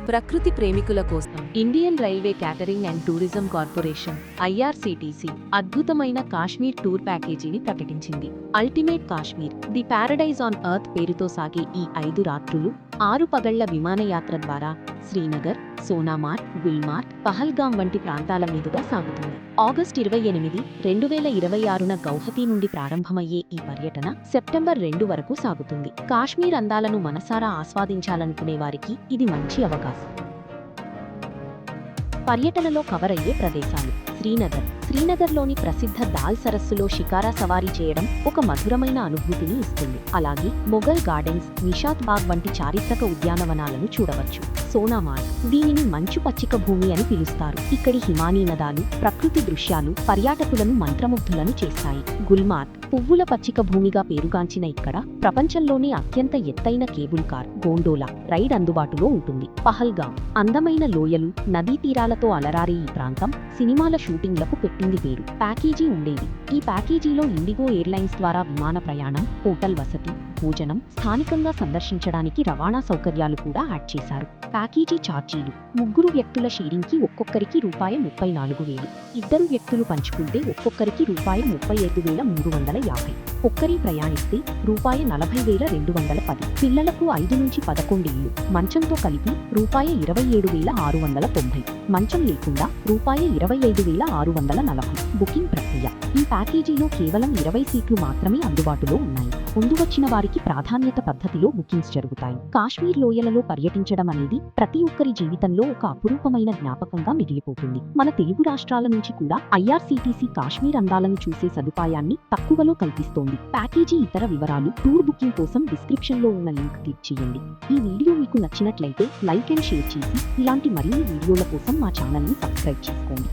ప్రకృతి ప్రేమికుల కోసం Indian railway catering and tourism corporation IRCTC అద్భుతమైన కాశ్మీర్ టూర్ ప్యాకేజీని ప్రకటించింది. Ultimate Kashmir the Paradise on earth పేరుతో సాగే ఈ 5 రాత్రులు 6 పగళ్ల విమానయాత్ర ద్వారా శ్రీనగర్, సోనామార్గ్, గుల్మార్గ్, పహల్గాం వంటి ప్రాంతాల మీదుగా సాగుతుంది. ఆగస్టు 28, 2026న గౌహతి నుండి ప్రారంభమయ్యే ఈ పర్యటన సెప్టెంబర్ 2 వరకు సాగుతుంది. కాశ్మీర్ అందాలను మనసారా ఆస్వాదించాలనుకునే వారికి ఇది మంచి అవకాశం. పర్యటనలో కవర్ అయ్యే ప్రదేశాలు: శ్రీనగర్లోని ప్రసిద్ధ దాల్ సరస్సులో షికారా సవారీ చేయడం ఒక మధురమైన అనుభూతిని ఇస్తుంది. అలాగే మొఘల్ గార్డెన్స్, నిషాద్ బాగ్ వంటి చారిత్రక ఉద్యానవనాలను చూడవచ్చు. సోనామార్గ్, దీనిని మంచు పచ్చిక భూమి అని పిలుస్తారు. ఇక్కడి హిమానీ నదాలు, ప్రకృతి దృశ్యాలు పర్యాటకులను మంత్రముగ్ధులను చేస్తాయి. గుల్మార్గ్, పువ్వుల పచ్చిక భూమిగా పేరుగాంచిన ఇక్కడ ప్రపంచంలోనే అత్యంత ఎత్తైన కేబుల్ కార్, గోండోలా రైడ్ అందుబాటులో ఉంటుంది. పహల్గాం, అందమైన లోయలు, నదీ తీరాలతో అలరారే ఈ ప్రాంతం సినిమాల షూటింగ్లకు పెట్టింది పేరు. ప్యాకేజీ ఉండేది: ఈ ప్యాకేజీలో ఇండిగో ఎయిర్లైన్స్ ద్వారా విమాన ప్రయాణం, హోటల్ వసతి, భోజనం, స్థానికంగా సందర్శించడానికి రవాణా సౌకర్యాలు కూడా యాడ్ చేశారు. ప్యాకేజీ ఛార్జీలు: 3 వ్యక్తుల షేరింగ్కి ఒక్కొక్కరికి ₹34,000, 2 వ్యక్తులు పంచుకుంటే ఒక్కొక్కరికి ₹35,350, ఒక్కరి ప్రయాణిస్తే ₹40,210, పిల్లలకు 5 నుంచి 11 ఏళ్లు, మంచంతో కలిపి ₹27,690, మంచం లేకుండా ₹25,640. బుకింగ్ ప్రక్రియ: ఈ ప్యాకేజీలో కేవలం 20 సీట్లు మాత్రమే అందుబాటులో ఉన్నాయి. ముందు వచ్చిన వారికి ప్రాధాన్యత పద్ధతిలో బుకింగ్స్ జరుగుతాయి. కాశ్మీర్ లోయలలో పర్యటించడం అనేది ప్రతి ఒక్కరి జీవితంలో ఒక అపురూపమైన జ్ఞాపకంగా మిగిలిపోతుంది. మన తెలుగు రాష్ట్రాల నుంచి కూడా ఐఆర్సీటీసీ కాశ్మీర్ అందాలను చూసే సదుపాయాన్ని తక్కువలో కల్పిస్తోంది. ప్యాకేజీ ఇతర వివరాలు, టూర్ బుకింగ్ కోసం డిస్క్రిప్షన్ లో ఉన్న లింక్ క్లిక్ చేయండి. ఈ వీడియో మీకు నచ్చినట్లయితే లైక్ అండ్ షేర్ చేసి ఇలాంటి మరిన్ని వీడియోల కోసం మా ఛానల్ ని సబ్స్క్రైబ్ చేసుకోండి.